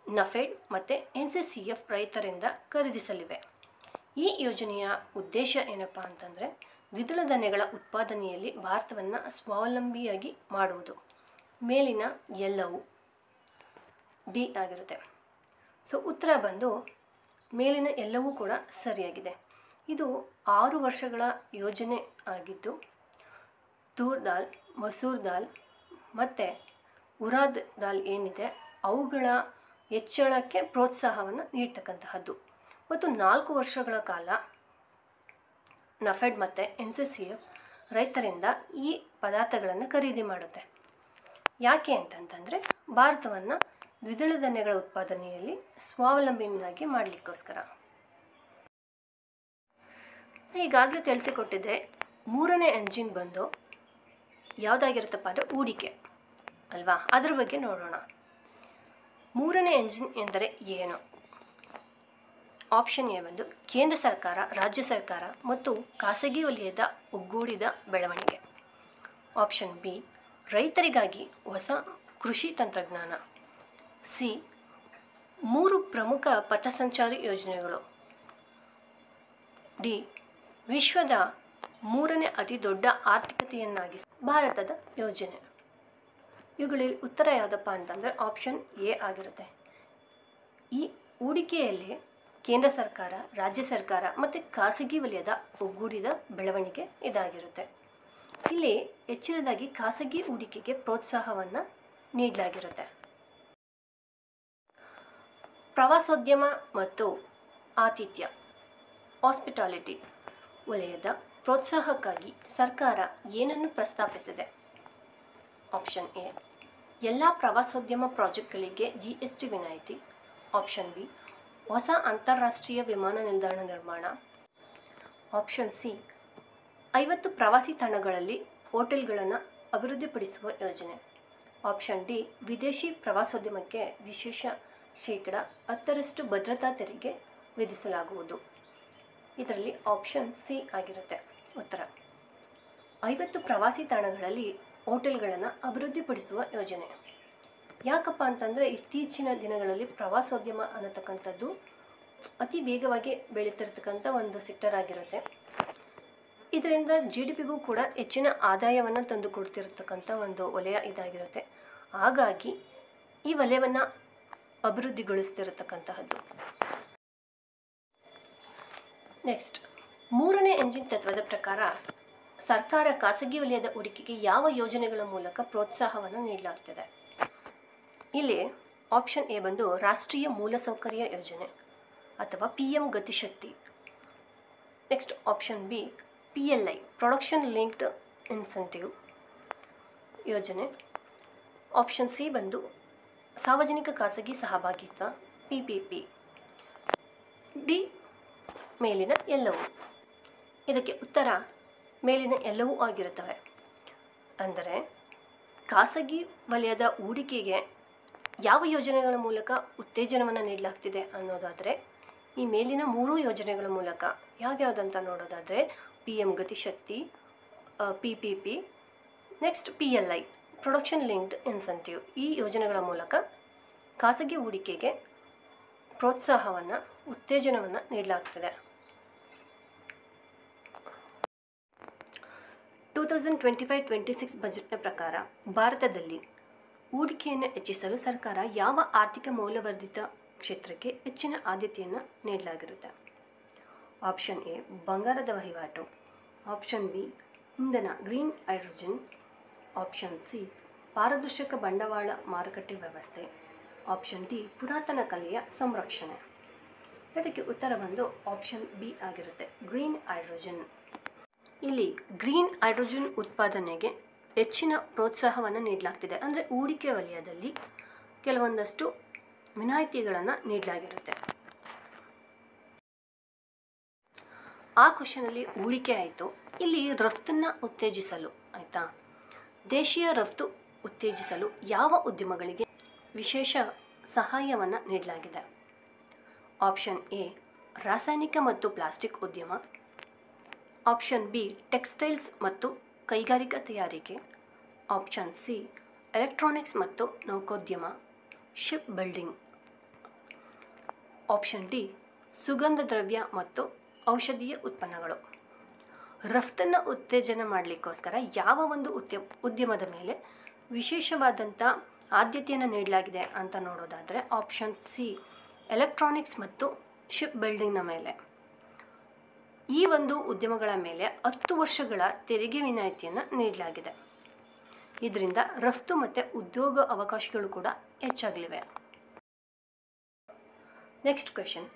ನಫೆಡ್ ಮತ್ತು NCCF ರೈತರಿಂದ ಖರೀದಿಸಲಿವೆ. ಈ ಯೋಜನೆಯ ಉದ್ದೇಶ ಏನಪ್ಪ ಅಂತಂದರೆ ದ್ವಿದಳ ಧಾನ್ಯಗಳ ಉತ್ಪಾದನೆಯಲ್ಲಿ ಭಾರತವನ್ನು ಸ್ವಾವಲಂಬಿಯಾಗಿ ಮಾಡುವುದು. ಮೇಲಿನ ಎಲ್ಲವೂ ಡಿ ಆಗಿರುತ್ತೆ. ಸೊ ಉತ್ತರ ಬಂದು ಮೇಲಿನ ಎಲ್ಲವೂ ಕೂಡ ಸರಿಯಾಗಿದೆ. ಇದು 6 ವರ್ಷಗಳ ಯೋಜನೆ ಆಗಿದ್ದು ತೂರ್ ದಾಲ್, ಮಸೂರ್ ದಾಲ್ ಮತ್ತು ಉರಾದ್ ದಾಲ್ ಏನಿದೆ ಅವುಗಳ ಹೆಚ್ಚಳಕ್ಕೆ ಪ್ರೋತ್ಸಾಹವನ್ನು ನೀಡ್ತಕ್ಕಂತಹದ್ದು. ಮತ್ತು 4 ವರ್ಷಗಳ ಕಾಲ ನಫೆಡ್ ಮತ್ತು NCCF ರೈತರಿಂದ ಈ ಪದಾರ್ಥಗಳನ್ನು ಖರೀದಿ ಮಾಡುತ್ತೆ. ಯಾಕೆ ಅಂತಂತಂದರೆ ಭಾರತವನ್ನು ದ್ವಿದಳ ಧಾನ್ಯಗಳ ಉತ್ಪಾದನೆಯಲ್ಲಿ ಸ್ವಾವಲಂಬಿಯನ್ನಾಗಿ ಮಾಡಲಿಕ್ಕೋಸ್ಕರ. ಈಗಾಗಲೇ ತಿಳಿಸಿಕೊಟ್ಟಿದ್ದೆ. 3ನೇ ಎಂಜಿನ್ ಬಂದು ಯಾವುದಾಗಿರುತ್ತಪ್ಪ ಅಂದರೆ ಹೂಡಿಕೆ ಅಲ್ವಾ, ಅದ್ರ ಬಗ್ಗೆ ನೋಡೋಣ. 3ನೇ ಎಂಜಿನ್ ಎಂದರೆ ಏನು? ಆಪ್ಷನ್ ಎ ಬಂದು ಕೇಂದ್ರ ಸರ್ಕಾರ, ರಾಜ್ಯ ಸರ್ಕಾರ ಮತ್ತು ಖಾಸಗಿ ವಲಯದ ಒಗ್ಗೂಡಿದ ಬೆಳವಣಿಗೆ. ಆಪ್ಷನ್ ಬಿ ರೈತರಿಗಾಗಿ ಹೊಸ ಕೃಷಿ ತಂತ್ರಜ್ಞಾನ. ಸಿ 3 ಪ್ರಮುಖ ಪಥಸಂಚಾರಿ ಯೋಜನೆಗಳು. ಡಿ ವಿಶ್ವದ 3ನೇ ಅತಿ ದೊಡ್ಡ ಆರ್ಥಿಕತೆಯನ್ನಾಗಿಸಿ ಭಾರತದ ಯೋಜನೆ. ಇವುಗಳಲ್ಲಿ ಉತ್ತರ ಯಾವುದಪ್ಪ ಅಂತಂದರೆ ಆಪ್ಷನ್ ಎ ಆಗಿರುತ್ತೆ. ಈ ಹೂಡಿಕೆಯಲ್ಲಿ ಕೇಂದ್ರ ಸರ್ಕಾರ, ರಾಜ್ಯ ಸರ್ಕಾರ ಮತ್ತು ಖಾಸಗಿ ವಲಯದ ಒಗ್ಗೂಡಿದ ಬೆಳವಣಿಗೆ ಇದಾಗಿರುತ್ತೆ. ಇಲ್ಲಿ ಹೆಚ್ಚಿನದಾಗಿ ಖಾಸಗಿ ಹೂಡಿಕೆಗೆ ಪ್ರೋತ್ಸಾಹವನ್ನು ನೀಡಲಾಗಿರುತ್ತೆ. ಪ್ರವಾಸೋದ್ಯಮ ಮತ್ತು ಆತಿಥ್ಯ ಹಾಸ್ಪಿಟಾಲಿಟಿ ವಲಯದ ಪ್ರೋತ್ಸಾಹಕ್ಕಾಗಿ ಸರ್ಕಾರ ಏನನ್ನು ಪ್ರಸ್ತಾಪಿಸಿದೆ? ಆಪ್ಷನ್ ಎ ಎಲ್ಲ ಪ್ರವಾಸೋದ್ಯಮ ಪ್ರಾಜೆಕ್ಟ್ಗಳಿಗೆ GST ವಿನಾಯಿತಿ. ಆಪ್ಷನ್ ಬಿ ಹೊಸ ಅಂತಾರಾಷ್ಟ್ರೀಯ ವಿಮಾನ ನಿಲ್ದಾಣ ನಿರ್ಮಾಣ. ಆಪ್ಷನ್ ಸಿ 50 ಪ್ರವಾಸಿ ತಾಣಗಳಲ್ಲಿ ಹೋಟೆಲ್ಗಳನ್ನು ಅಭಿವೃದ್ಧಿಪಡಿಸುವ ಯೋಜನೆ. ಆಪ್ಷನ್ ಡಿ ವಿದೇಶಿ ಪ್ರವಾಸೋದ್ಯಮಕ್ಕೆ ವಿಶೇಷ ಶೇಕಡಾ 10% ಭದ್ರತಾ ತೆರಿಗೆ ವಿಧಿಸಲಾಗುವುದು. ಇದರಲ್ಲಿ ಆಪ್ಷನ್ ಸಿ ಆಗಿರುತ್ತೆ ಉತ್ತರ. 50 ಪ್ರವಾಸಿ ತಾಣಗಳಲ್ಲಿ ಹೋಟೆಲ್ಗಳನ್ನು ಅಭಿವೃದ್ಧಿಪಡಿಸುವ ಯೋಜನೆ. ಯಾಕಪ್ಪ ಅಂತಂದರೆ ಇತ್ತೀಚಿನ ದಿನಗಳಲ್ಲಿ ಪ್ರವಾಸೋದ್ಯಮ ಅನ್ನತಕ್ಕಂಥದ್ದು ಅತಿ ವೇಗವಾಗಿ ಬೆಳೀತಿರ್ತಕ್ಕಂಥ ಒಂದು ಸೆಕ್ಟರ್ ಆಗಿರುತ್ತೆ. ಇದರಿಂದ GDPಗೂ ಕೂಡ ಹೆಚ್ಚಿನ ಆದಾಯವನ್ನು ತಂದು ಕೊಡ್ತಿರ್ತಕ್ಕಂಥ ಒಂದು ವಲಯ ಇದಾಗಿರುತ್ತೆ. ಹಾಗಾಗಿ ಈ ವಲಯವನ್ನು ಅಭಿವೃದ್ಧಿಗೊಳಿಸ್ತಿರತಕ್ಕಂತಹದ್ದು. ನೆಕ್ಸ್ಟ್ 3ನೇ ಎಂಜಿನ್ ತತ್ವದ ಪ್ರಕಾರ ಸರ್ಕಾರ ಖಾಸಗಿ ವಲಯದ ಹೂಡಿಕೆಗೆ ಯಾವ ಯೋಜನೆಗಳ ಮೂಲಕ ಪ್ರೋತ್ಸಾಹವನ್ನು ನೀಡಲಾಗ್ತದೆ? ಇಲ್ಲಿ ಆಪ್ಷನ್ ಎ ಬಂದು ರಾಷ್ಟ್ರೀಯ ಮೂಲಸೌಕರ್ಯ ಯೋಜನೆ ಅಥವಾ PM Gatishakti. Next option B PLI production linked incentive ಯೋಜನೆ. ಆಪ್ಷನ್ ಸಿ ಬಂದು ಸಾರ್ವಜನಿಕ ಖಾಸಗಿ ಸಹಭಾಗಿತ್ವ PPP. ಡಿ ಮೇಲಿನ ಎಲ್ಲವೂ. ಇದಕ್ಕೆ ಉತ್ತರ ಮೇಲಿನ ಎಲ್ಲವೂ ಆಗಿರುತ್ತವೆ. ಅಂದರೆ ಖಾಸಗಿ ವಲಯದ ಹೂಡಿಕೆಗೆ ಯಾವ ಯೋಜನೆಗಳ ಮೂಲಕ ಉತ್ತೇಜನವನ್ನು ನೀಡಲಾಗ್ತಿದೆ ಅನ್ನೋದಾದರೆ ಈ ಮೇಲಿನ 3 ಯೋಜನೆಗಳ ಮೂಲಕ. ಯಾವ್ಯಾವುದಂತ ನೋಡೋದಾದರೆ PM Gatishakti, PPP, next PLI production linked incentive. ಈ ಯೋಜನೆಗಳ ಮೂಲಕ ಖಾಸಗಿ ಹೂಡಿಕೆಗೆ ಪ್ರೋತ್ಸಾಹವನ್ನು, ಉತ್ತೇಜನವನ್ನು ನೀಡಲಾಗ್ತದೆ. 2025-26 ಬಜೆಟ್ನ ಪ್ರಕಾರ ಭಾರತದಲ್ಲಿ ಹೂಡಿಕೆಯನ್ನು ಹೆಚ್ಚಿಸಲು ಸರ್ಕಾರ ಯಾವ ಆರ್ಥಿಕ ಮೌಲ್ಯವರ್ಧಿತ ಕ್ಷೇತ್ರಕ್ಕೆ ಹೆಚ್ಚಿನ ಆದ್ಯತೆಯನ್ನು ನೀಡಲಾಗಿರುತ್ತೆ? ಆಪ್ಷನ್ ಎ ಬಂಗಾರದ ವಹಿವಾಟು. ಆಪ್ಷನ್ ಬಿ ಇಂಧನ ಗ್ರೀನ್ ಹೈಡ್ರೋಜನ್. ಆಪ್ಷನ್ ಸಿ ಪಾರದರ್ಶಕ ಬಂಡವಾಳ ಮಾರುಕಟ್ಟೆ ವ್ಯವಸ್ಥೆ. ಆಪ್ಷನ್ ಡಿ ಪುರಾತನ ಕಲೆಯ ಸಂರಕ್ಷಣೆ. ಅದಕ್ಕೆ ಉತ್ತರ ಬಂದು ಆಪ್ಷನ್ ಬಿ ಆಗಿರುತ್ತೆ, ಗ್ರೀನ್ ಹೈಡ್ರೋಜನ್. ಇಲ್ಲಿ ಗ್ರೀನ್ ಹೈಡ್ರೋಜನ್ ಉತ್ಪಾದನೆಗೆ ಹೆಚ್ಚಿನ ಪ್ರೋತ್ಸಾಹವನ್ನು ನೀಡಲಾಗ್ತಿದೆ. ಅಂದರೆ ಹೂಡಿಕೆ ವಲಯದಲ್ಲಿ ಕೆಲವೊಂದಷ್ಟು ವಿನಾಯಿತಿಗಳನ್ನು ನೀಡಲಾಗಿರುತ್ತೆ. ಆ ಕ್ವಶನಲ್ಲಿ ಹೂಡಿಕೆ ಆಯಿತು. ಇಲ್ಲಿ ರಫ್ತನ್ನು ಉತ್ತೇಜಿಸಲು ಆಯಿತಾ, ದೇಶೀಯ ರಫ್ತು ಉತ್ತೇಜಿಸಲು ಯಾವ ಉದ್ಯಮಗಳಿಗೆ ವಿಶೇಷ ಸಹಾಯವನ್ನು ನೀಡಲಾಗಿದೆ? ಆಪ್ಷನ್ ಎ ರಾಸಾಯನಿಕ ಮತ್ತು ಪ್ಲಾಸ್ಟಿಕ್ ಉದ್ಯಮ, ಆಪ್ಷನ್ ಬಿ ಟೆಕ್ಸ್ಟೈಲ್ಸ್ ಮತ್ತು ಕೈಗಾರಿಕಾ ತಯಾರಿಕೆ, ಆಪ್ಷನ್ ಸಿ ಎಲೆಕ್ಟ್ರಾನಿಕ್ಸ್ ಮತ್ತು ನೌಕೋದ್ಯಮ, ಶಿಪ್ ಬಿಲ್ಡಿಂಗ್, ಆಪ್ಷನ್ ಡಿ ಸುಗಂಧ ದ್ರವ್ಯ ಮತ್ತು ಔಷಧೀಯ ಉತ್ಪನ್ನಗಳು. ರಫ್ತನ್ನು ಉತ್ತೇಜನ ಮಾಡಲಿಕ್ಕೋಸ್ಕರ ಯಾವ ಒಂದು ಉದ್ಯಮದ ಮೇಲೆ ವಿಶೇಷವಾದಂಥ ಆದ್ಯತೆಯನ್ನು ನೀಡಲಾಗಿದೆ ಅಂತ ನೋಡೋದಾದರೆ ಆಪ್ಷನ್ ಸಿ ಎಲೆಕ್ಟ್ರಾನಿಕ್ಸ್ ಮತ್ತು ಶಿಪ್ ಬಿಲ್ಡಿಂಗ್ನ ಮೇಲೆ. ಈ ಒಂದು ಉದ್ಯಮಗಳ ಮೇಲೆ 10 ವರ್ಷಗಳ ತೆರಿಗೆ ವಿನಾಯಿತಿಯನ್ನು ನೀಡಲಾಗಿದೆ. ಇದರಿಂದ ರಫ್ತು ಮತ್ತು ಉದ್ಯೋಗ ಅವಕಾಶಗಳು ಕೂಡ ಹೆಚ್ಚಾಗಲಿವೆ. ನೆಕ್ಸ್ಟ್ ಕ್ವೆಶನ್,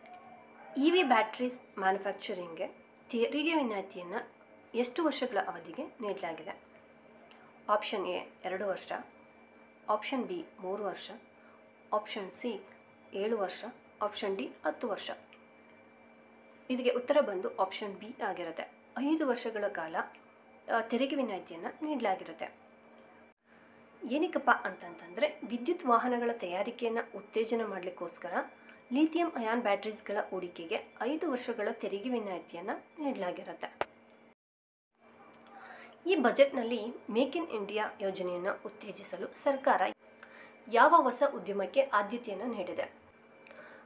EV ಬ್ಯಾಟ್ರೀಸ್ ಮ್ಯಾನುಫ್ಯಾಕ್ಚರಿಂಗ್ಗೆ ತೆರಿಗೆ ವಿನಾಯಿತಿಯನ್ನು ಎಷ್ಟು ವರ್ಷಗಳ ಅವಧಿಗೆ ನೀಡಲಾಗಿದೆ? ಆಪ್ಷನ್ ಎ 2 ವರ್ಷ, ಆಪ್ಷನ್ ಬಿ 3 ವರ್ಷ, ಆಪ್ಷನ್ ಸಿ 7 ವರ್ಷ, ಆಪ್ಷನ್ ಡಿ 10 ವರ್ಷ. ಇದಕ್ಕೆ ಉತ್ತರ ಬಂದು ಆಪ್ಷನ್ ಬಿ ಆಗಿರುತ್ತೆ. 5 ವರ್ಷಗಳ ಕಾಲ ತೆರಿಗೆ ವಿನಾಯಿತಿಯನ್ನು ನೀಡಲಾಗಿರುತ್ತೆ. ಏನಕ್ಕಪ್ಪ ಅಂತಂತಂದರೆ ವಿದ್ಯುತ್ ವಾಹನಗಳ ತಯಾರಿಕೆಯನ್ನು ಉತ್ತೇಜನ ಮಾಡಲಿಕ್ಕೋಸ್ಕರ ಲಿಥಿಯಂ ಅಯಾನ್ ಬ್ಯಾಟ್ರೀಸ್ಗಳ ಹೂಡಿಕೆಗೆ 5 ವರ್ಷಗಳ ತೆರಿಗೆ ವಿನಾಯಿತಿಯನ್ನು ನೀಡಲಾಗಿರುತ್ತೆ. ಈ ಬಜೆಟ್ನಲ್ಲಿ ಮೇಕ್ ಇನ್ ಇಂಡಿಯಾ ಯೋಜನೆಯನ್ನು ಉತ್ತೇಜಿಸಲು ಸರ್ಕಾರ ಯಾವ ಹೊಸ ಉದ್ಯಮಕ್ಕೆ ಆದ್ಯತೆಯನ್ನು ನೀಡಿದೆ?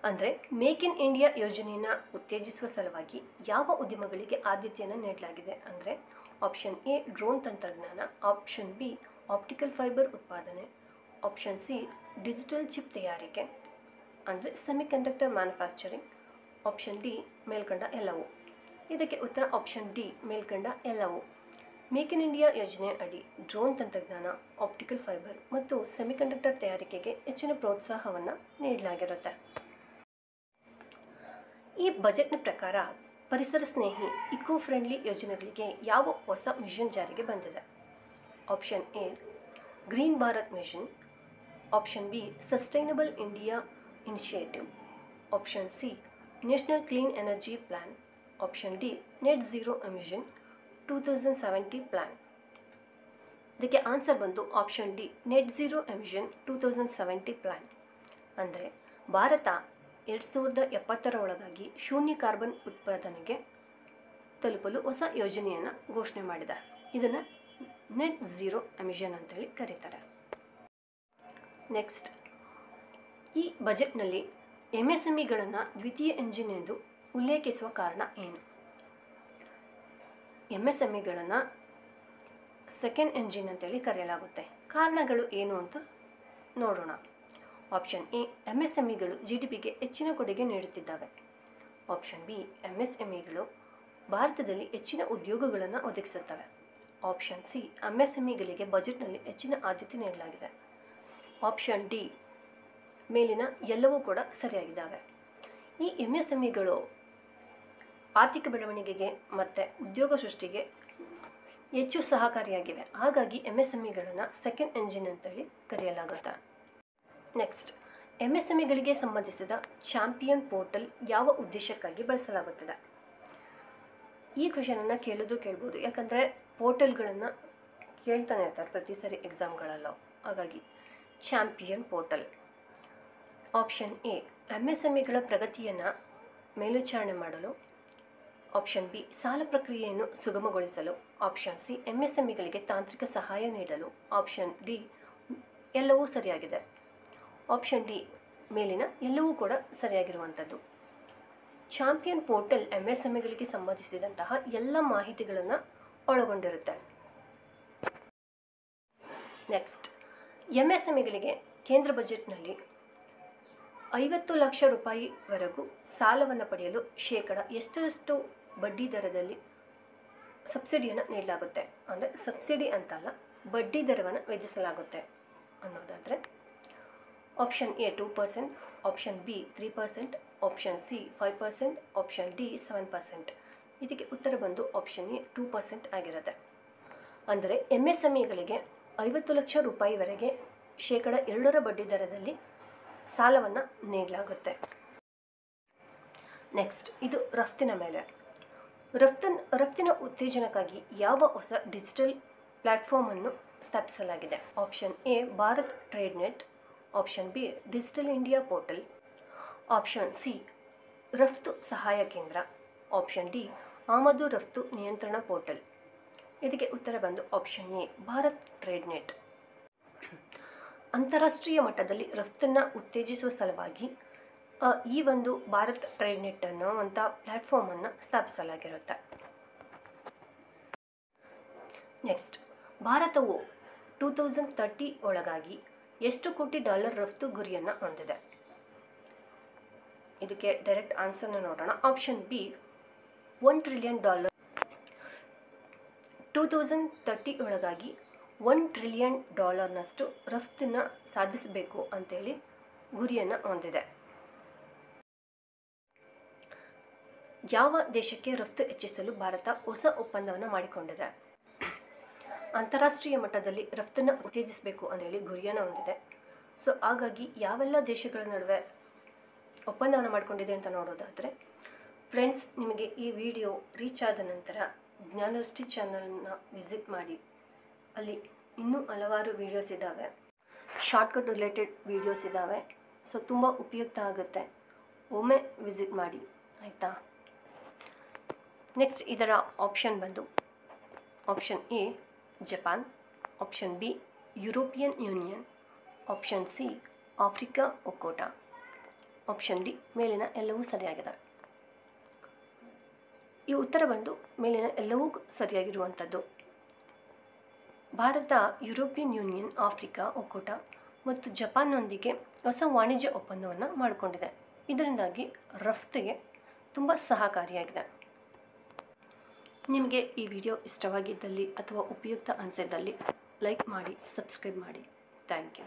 ಅಂದರೆ ಮೇಕ್ ಇನ್ ಇಂಡಿಯಾ ಯೋಜನೆಯನ್ನು ಉತ್ತೇಜಿಸುವ ಸಲುವಾಗಿ ಯಾವ ಉದ್ಯಮಗಳಿಗೆ ಆದ್ಯತೆಯನ್ನು ನೀಡಲಾಗಿದೆ ಅಂದರೆ ಆಪ್ಷನ್ ಎ ಡ್ರೋನ್ ತಂತ್ರಜ್ಞಾನ, ಆಪ್ಷನ್ ಬಿ ಆಪ್ಟಿಕಲ್ ಫೈಬರ್ ಉತ್ಪಾದನೆ, ಆಪ್ಷನ್ ಸಿ ಡಿಜಿಟಲ್ ಚಿಪ್ ತಯಾರಿಕೆ ಅಂದರೆ ಸೆಮಿಕಂಡಕ್ಟರ್ ಮ್ಯಾನುಫ್ಯಾಕ್ಚರಿಂಗ್, ಆಪ್ಷನ್ ಡಿ ಮೇಲ್ಕಂಡ ಎಲ್ಲವೂ. ಇದಕ್ಕೆ ಉತ್ತರ ಆಪ್ಷನ್ ಡಿ ಮೇಲ್ಕಂಡ ಎಲ್ಲವೂ. ಮೇಕ್ ಇನ್ ಇಂಡಿಯಾ ಯೋಜನೆ ಅಡಿ ಡ್ರೋನ್ ತಂತ್ರಜ್ಞಾನ, ಆಪ್ಟಿಕಲ್ ಫೈಬರ್ ಮತ್ತು ಸೆಮಿಕಂಡಕ್ಟರ್ ತಯಾರಿಕೆಗೆ ಹೆಚ್ಚಿನ ಪ್ರೋತ್ಸಾಹವನ್ನು ನೀಡಲಾಗಿರುತ್ತೆ. ಈ ಬಜೆಟ್ನ ಪ್ರಕಾರ ಪರಿಸರ ಸ್ನೇಹಿ ಇಕೋ ಫ್ರೆಂಡ್ಲಿ ಯೋಜನೆಗಳಿಗೆ ಯಾವ ಹೊಸ ಮಿಷನ್ ಜಾರಿಗೆ ಬಂದಿದೆ? Option A green Bharat mission, option B sustainable India initiative, option C national clean energy plan, option D net zero emission 2070 plan. ಇದಕ್ಕೆ ಆನ್ಸರ್ ಬಂದು option D net zero emission 2070 plan. ಅಂದರೆ ಭಾರತ 2070 ಒಳಗಾಗಿ ಶೂನ್ಯ ಕಾರ್ಬನ್ ಉತ್ಪಾದನೆಗೆ ತಲುಪಲು ಹೊಸ ಯೋಜನೆಯನ್ನು ಘೋಷಣೆ ಮಾಡಿದೆ. ಇದನ್ನು ನೆಟ್ ಝೀರೋ ಎಮಿಷನ್ ಅಂತೇಳಿ ಕರೀತಾರೆ. ನೆಕ್ಸ್ಟ್, ಈ ಬಜೆಟ್ನಲ್ಲಿ MSMEಗಳನ್ನು ದ್ವಿತೀಯ ಎಂಜಿನ್ ಎಂದು ಉಲ್ಲೇಖಿಸುವ ಕಾರಣ ಏನು? MSMEಗಳನ್ನು ಸೆಕೆಂಡ್ ಎಂಜಿನ್ ಅಂತೇಳಿ ಕರೆಯಲಾಗುತ್ತೆ. ಕಾರಣಗಳು ಏನು ಅಂತ ನೋಡೋಣ. ಆಪ್ಷನ್ ಎ MSMEಗಳು GDPಗೆ ಹೆಚ್ಚಿನ ಕೊಡುಗೆ ನೀಡುತ್ತಿದ್ದಾವೆ. ಆಪ್ಷನ್ ಬಿ MSMEಗಳು ಭಾರತದಲ್ಲಿ ಹೆಚ್ಚಿನ ಉದ್ಯೋಗಗಳನ್ನು ಒದಗಿಸುತ್ತವೆ. ಆಪ್ಷನ್ ಸಿ MSMEಗಳಿಗೆ ಬಜೆಟ್ನಲ್ಲಿ ಹೆಚ್ಚಿನ ಆದ್ಯತೆ ನೀಡಲಾಗಿದೆ. ಆಪ್ಷನ್ ಡಿ ಮೇಲಿನ ಎಲ್ಲವೂ ಕೂಡ ಸರಿಯಾಗಿದ್ದಾವೆ. ಈ MSMEಗಳು ಆರ್ಥಿಕ ಬೆಳವಣಿಗೆಗೆ ಮತ್ತು ಉದ್ಯೋಗ ಸೃಷ್ಟಿಗೆ ಹೆಚ್ಚು ಸಹಕಾರಿಯಾಗಿವೆ. ಹಾಗಾಗಿ MSMEಗಳನ್ನು ಸೆಕೆಂಡ್ ಎಂಜಿನ್ ಅಂತೇಳಿ ಕರೆಯಲಾಗುತ್ತೆ. ನೆಕ್ಸ್ಟ್, MSMEಗಳಿಗೆ ಸಂಬಂಧಿಸಿದ ಚಾಂಪಿಯನ್ ಪೋರ್ಟಲ್ ಯಾವ ಉದ್ದೇಶಕ್ಕಾಗಿ ಬಳಸಲಾಗುತ್ತದೆ? ಈ ಕ್ವೆಶನನ್ನು ಕೇಳ್ಬೋದು, ಯಾಕಂದರೆ ಪೋರ್ಟಲ್ಗಳನ್ನು ಕೇಳ್ತಾನೆ ಇರ್ತಾರೆ ಪ್ರತಿ ಸರಿ ಎಕ್ಸಾಮ್ಗಳಲ್ಲೂ. ಹಾಗಾಗಿ ಚಾಂಪಿಯನ್ ಪೋರ್ಟಲ್. ಆಪ್ಷನ್ ಎ MSMEಗಳ ಪ್ರಗತಿಯನ್ನು ಮೇಲ್ವಿಚಾರಣೆ ಮಾಡಲು, ಆಪ್ಷನ್ ಬಿ ಸಾಲ ಪ್ರಕ್ರಿಯೆಯನ್ನು ಸುಗಮಗೊಳಿಸಲು, ಆಪ್ಷನ್ ಸಿ MSMEಗಳಿಗೆ ತಾಂತ್ರಿಕ ಸಹಾಯ ನೀಡಲು, ಆಪ್ಷನ್ ಡಿ ಎಲ್ಲವೂ ಸರಿಯಾಗಿದೆ. ಆಪ್ಷನ್ ಡಿ ಮೇಲಿನ ಎಲ್ಲವೂ ಕೂಡ ಸರಿಯಾಗಿರುವಂಥದ್ದು. ಚಾಂಪಿಯನ್ ಪೋರ್ಟಲ್ MSMEಗಳಿಗೆ ಸಂಬಂಧಿಸಿದಂತಹ ಎಲ್ಲ ಮಾಹಿತಿಗಳನ್ನು ಒಳಗೊಂಡಿರುತ್ತೆ. ನೆಕ್ಸ್ಟ್, MSMEಗಳಿಗೆ ಕೇಂದ್ರ ಬಜೆಟ್ನಲ್ಲಿ 50 ಲಕ್ಷ ರೂಪಾಯಿವರೆಗೂ ಸಾಲವನ್ನು ಪಡೆಯಲು ಶೇಕಡ ಎಷ್ಟರಷ್ಟು ಬಡ್ಡಿ ದರದಲ್ಲಿ ಸಬ್ಸಿಡಿಯನ್ನು ನೀಡಲಾಗುತ್ತೆ? ಅಂದರೆ ಸಬ್ಸಿಡಿ ಅಂತಲ್ಲ, ಬಡ್ಡಿ ದರವನ್ನು ವಿಧಿಸಲಾಗುತ್ತೆ ಅನ್ನೋದಾದರೆ option A 2%, option B 3%, option C 5%, option D 7%. ಇದಕ್ಕೆ ಉತ್ತರ ಬಂದು ಆಪ್ಷನ್ ಎ 2% ಆಗಿರುತ್ತೆ. ಅಂದರೆ MSMEಗಳಿಗೆ 50 ಲಕ್ಷ ರೂಪಾಯಿವರೆಗೆ 2% ಬಡ್ಡಿ ದರದಲ್ಲಿ ಸಾಲವನ್ನು ನೀಡಲಾಗುತ್ತೆ. ನೆಕ್ಸ್ಟ್, ಇದು ರಫ್ತಿನ ಮೇಲೆ. ರಫ್ತಿನ ಉತ್ತೇಜನಕ್ಕಾಗಿ ಯಾವ ಹೊಸ ಡಿಜಿಟಲ್ ಪ್ಲ್ಯಾಟ್ಫಾರ್ಮನ್ನು ಸ್ಥಾಪಿಸಲಾಗಿದೆ? Option A Bharat trade net, option B digital India portal, option C ರಫ್ತು ಸಹಾಯ ಕೇಂದ್ರ, ಆಪ್ಷನ್ ಡಿ ಆಮದು ರಫ್ತು ನಿಯಂತ್ರಣ ಪೋರ್ಟಲ್. ಇದಕ್ಕೆ ಉತ್ತರ ಬಂದು option A Bharat trade net. ಅಂತಾರಾಷ್ಟ್ರೀಯ ಮಟ್ಟದಲ್ಲಿ ರಫ್ತನ್ನು ಉತ್ತೇಜಿಸುವ ಸಲುವಾಗಿ ಈ ಒಂದು ಭಾರತ್ ಟ್ರೇಡ್ ನೆಟ್ ಅನ್ನುವಂಥ ಪ್ಲ್ಯಾಟ್ಫಾರ್ಮನ್ನು ಸ್ಥಾಪಿಸಲಾಗಿರುತ್ತೆ. ನೆಕ್ಸ್ಟ್, ಭಾರತವು 2030 ಒಳಗಾಗಿ ಎಷ್ಟು ಕೋಟಿ ಡಾಲರ್ ರಫ್ತು ಗುರಿಯನ್ನು ಹೊಂದಿದೆ? ಇದಕ್ಕೆ ಡೈರೆಕ್ಟ್ ಆನ್ಸರ್ನ ನೋಡೋಣ. Option B $1 trillion. 2030 ಒಳಗಾಗಿ $1 ಟ್ರಿಲಿಯನ್ ರಫ್ತನ್ನು ಸಾಧಿಸಬೇಕು ಅಂತೇಳಿ ಗುರಿಯನ್ನು ಹೊಂದಿದೆ. ಯಾವ ದೇಶಕ್ಕೆ ರಫ್ತು ಹೆಚ್ಚಿಸಲು ಭಾರತ ಹೊಸ ಒಪ್ಪಂದವನ್ನು ಮಾಡಿಕೊಂಡಿದೆ? ಅಂತಾರಾಷ್ಟ್ರೀಯ ಮಟ್ಟದಲ್ಲಿ ರಫ್ತನ್ನು ಉತ್ತೇಜಿಸಬೇಕು ಅಂತೇಳಿ ಗುರಿಯನ್ನು ಹೊಂದಿದೆ. ಸೊ ಹಾಗಾಗಿ ಯಾವೆಲ್ಲ ದೇಶಗಳ ನಡುವೆ ಒಪ್ಪಂದವನ್ನು ಮಾಡಿಕೊಂಡಿದೆ ಅಂತ ನೋಡೋದಾದರೆ, ಫ್ರೆಂಡ್ಸ್, ನಿಮಗೆ ಈ ವಿಡಿಯೋ ರೀಚ್ ಆದ ನಂತರ ಜ್ಞಾನದೃಷ್ಟಿ ಚಾನಲ್ನ ವಿಸಿಟ್ ಮಾಡಿ. ಅಲ್ಲಿ ಇನ್ನೂ ಹಲವಾರು ವೀಡಿಯೋಸ್ ಇದ್ದಾವೆ, ಶಾರ್ಟ್ಕಟ್ ರಿಲೇಟೆಡ್ ವೀಡಿಯೋಸ್ ಇದ್ದಾವೆ. ಸೊ ತುಂಬ ಉಪಯುಕ್ತ ಆಗುತ್ತೆ, ಒಮ್ಮೆ ವಿಸಿಟ್ ಮಾಡಿ, ಆಯಿತಾ? ನೆಕ್ಸ್ಟ್, ಇದರ ಆಪ್ಷನ್ ಬಂದು option A Japan, option B European union, option C Africa ಒಕ್ಕೂಟ, ಆಪ್ಷನ್ ಡಿ ಮೇಲಿನ ಎಲ್ಲವೂ ಸರಿಯಾಗಿದೆ. ಈ ಉತ್ತರ ಬಂದು ಮೇಲಿನ ಎಲ್ಲವೂ ಸರಿಯಾಗಿರುವಂಥದ್ದು. ಭಾರತ ಯುರೋಪಿಯನ್ ಯೂನಿಯನ್, ಆಫ್ರಿಕಾ ಒಕ್ಕೂಟ ಮತ್ತು ಜಪಾನ್ನೊಂದಿಗೆ ಹೊಸ ವಾಣಿಜ್ಯ ಒಪ್ಪಂದವನ್ನು ಮಾಡಿಕೊಂಡಿದೆ. ಇದರಿಂದಾಗಿ ರಫ್ತಿಗೆ ತುಂಬ ಸಹಕಾರಿಯಾಗಿದೆ. ನಿಮಗೆ ಈ ವಿಡಿಯೋ ಇಷ್ಟವಾಗಿದ್ದಲ್ಲಿ ಅಥವಾ ಉಪಯುಕ್ತ ಅನಿಸಿದ್ದಲ್ಲಿ ಲೈಕ್ ಮಾಡಿ, ಸಬ್ಸ್ಕ್ರೈಬ್ ಮಾಡಿ. Thank you.